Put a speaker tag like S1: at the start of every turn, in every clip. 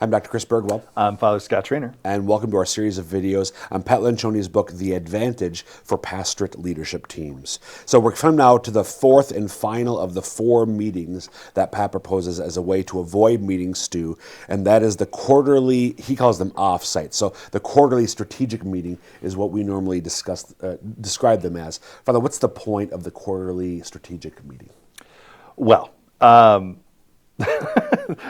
S1: I'm Dr. Chris Bergwell,
S2: I'm Father Scott Trainer.
S1: and welcome to our series of videos on Pat Lencioni's book, The Advantage for Pastorate Leadership Teams. So we're come now to the fourth and final of the 4 meetings that Pat proposes as a way to avoid meeting stew, and that is the quarterly, he calls them off-site. So the quarterly strategic meeting is what we normally describe them as. Father, what's the point of the quarterly strategic meeting?
S2: Well,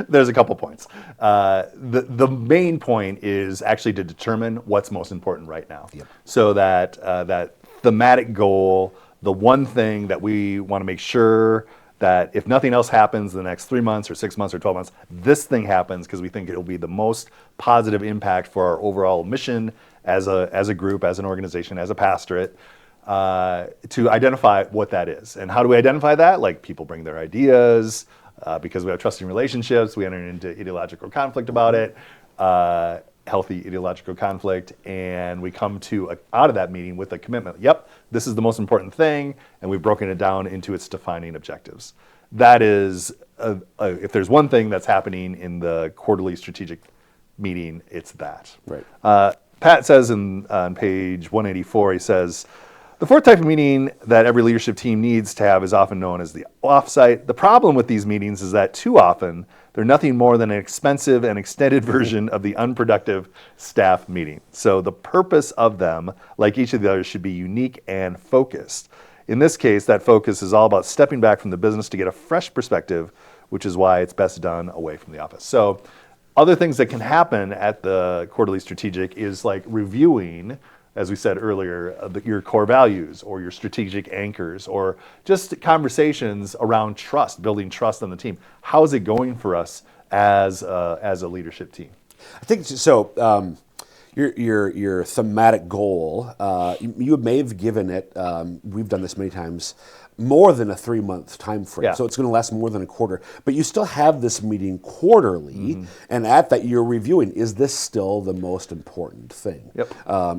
S2: there's a couple points. The main point is actually to determine what's most important right now.
S1: Yep.
S2: So that that thematic goal, the one thing that we want to make sure that if nothing else happens in the next 3 months or 6 months or 12 months, this thing happens because we think it'll be the most positive impact for our overall mission as a group, as an organization, as a pastorate. To identify what that is. And how do we identify that? Like, people bring their ideas, because we have trusting relationships, we enter into ideological conflict about it, healthy ideological conflict, and we come out of that meeting with a commitment. Yep, this is the most important thing, and we've broken it down into its defining objectives. That is, if there's one thing that's happening in the quarterly strategic meeting, it's that.
S1: Right.
S2: Pat says on page 184, he says, the fourth type of meeting that every leadership team needs to have is often known as the offsite. The problem with these meetings is that too often they're nothing more than an expensive and extended version of the unproductive staff meeting. So the purpose of them, like each of the others, should be unique and focused. In this case, that focus is all about stepping back from the business to get a fresh perspective, which is why it's best done away from the office. So other things that can happen at the quarterly strategic is like reviewing, as we said earlier, your core values or your strategic anchors, or just conversations around trust, building trust on the team. How is it going for us as a leadership team?
S1: I think so. Your thematic goal, you may have given it. We've done this many times. More than a 3-month time frame,
S2: Yeah.
S1: so it's going to last more than a quarter. But you still have this meeting quarterly, and at that you're reviewing: is this still the most important thing?
S2: Yep.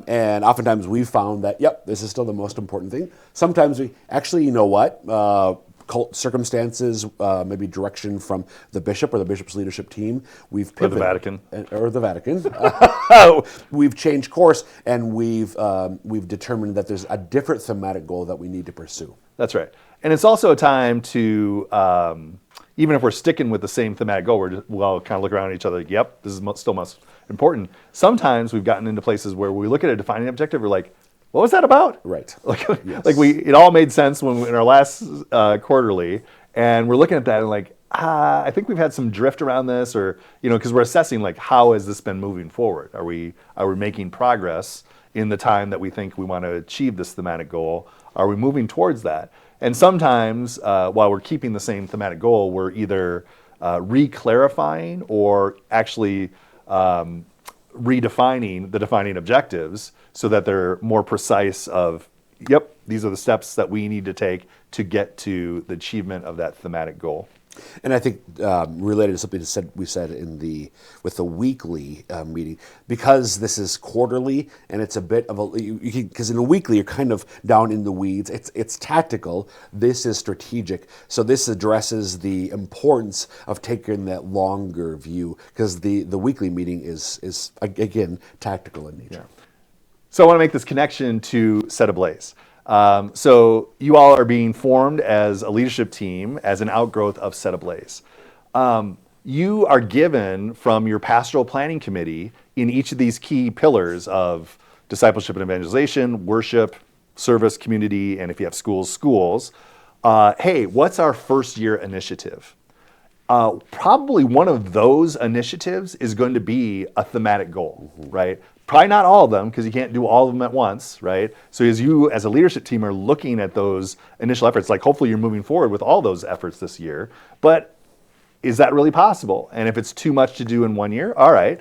S1: And oftentimes we've found that this is still the most important thing. Sometimes we actually, you know what? Circumstances, maybe direction from the bishop or the bishop's leadership team, we've pivoted. Or the Vatican. We've changed course, and we've determined that there's a different thematic goal that we need to pursue.
S2: That's right. And it's also a time to, even if we're sticking with the same thematic goal, we'll kind of look around at each other like, yep, this is still most important. Sometimes we've gotten into places where we look at a defining objective, we're like, what was that about?
S1: Right.
S2: Like it all made sense when in our last quarterly, and we're looking at that and like, I think we've had some drift around this, or because we're assessing like, how has this been moving forward? Are we making progress in the time that we think we want to achieve this thematic goal? Are we moving towards that? And sometimes, while we're keeping the same thematic goal, we're either re-clarifying or actually redefining the defining objectives so that they're more precise of, yep, these are the steps that we need to take to get to the achievement of that thematic goal.
S1: And I think related to something we said with the weekly meeting, because this is quarterly and it's a bit of because in a weekly you're kind of down in the weeds. It's tactical. This is strategic. So this addresses the importance of taking that longer view, because the weekly meeting is again tactical in nature.
S2: Yeah. So I want to make this connection to Set Ablaze. So you all are being formed as a leadership team as an outgrowth of Set Ablaze. You are given from your pastoral planning committee in each of these key pillars of discipleship and evangelization, worship, service, community, and if you have schools. Hey, what's our first year initiative? Probably one of those initiatives is going to be a thematic goal, right? Probably not all of them, because you can't do all of them at once, right? So as you, as a leadership team, are looking at those initial efforts, like hopefully you're moving forward with all those efforts this year, but is that really possible? And if it's too much to do in 1 year, all right,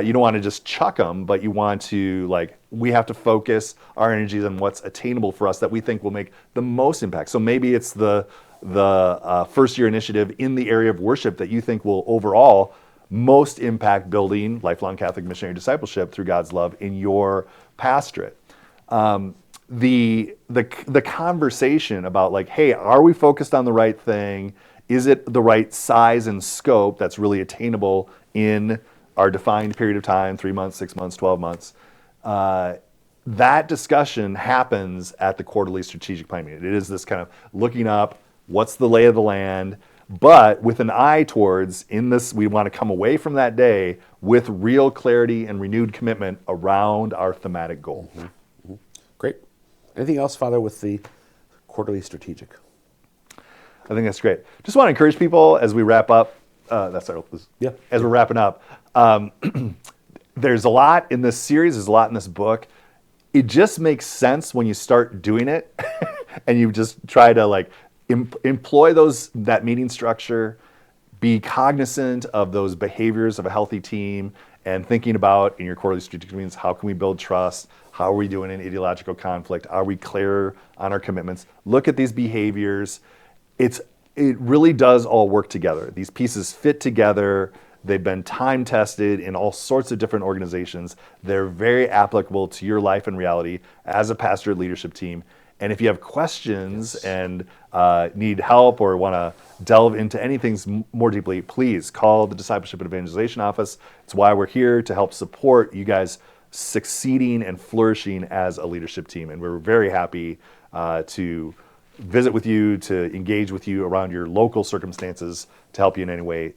S2: you don't want to just chuck them, but you want to, we have to focus our energies on what's attainable for us that we think will make the most impact. So maybe it's the first year initiative in the area of worship that you think will overall most impact building lifelong Catholic missionary discipleship through God's love in your pastorate. The conversation about hey, are we focused on the right thing? Is it the right size and scope that's really attainable in our defined period of time, 3 months, 6 months, 12 months, that discussion happens at the quarterly strategic plan meeting. It is this kind of looking up what's the lay of the land, but with an eye towards, in this, we want to come away from that day with real clarity and renewed commitment around our thematic goal.
S1: Great. Anything else, Father, with the quarterly strategic?
S2: I think that's great. Just want to encourage people as we wrap up. As we're wrapping up, there's a lot in this series. There's a lot in this book. It just makes sense when you start doing it, and you just try to like employ that meeting structure, be cognizant of those behaviors of a healthy team, and thinking about in your quarterly strategic meetings, how can we build trust? How are we doing in ideological conflict? Are we clear on our commitments? Look at these behaviors. It really does all work together. These pieces fit together. They've been time tested in all sorts of different organizations. They're very applicable to your life and reality as a pastorate leadership team. And if you have questions and need help or want to delve into anything more deeply, please call the Discipleship and Evangelization Office. It's why we're here, to help support you guys succeeding and flourishing as a leadership team. And we're very happy to visit with you, to engage with you around your local circumstances, to help you in any way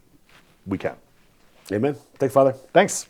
S2: we can.
S1: Amen. Thanks, Father.
S2: Thanks.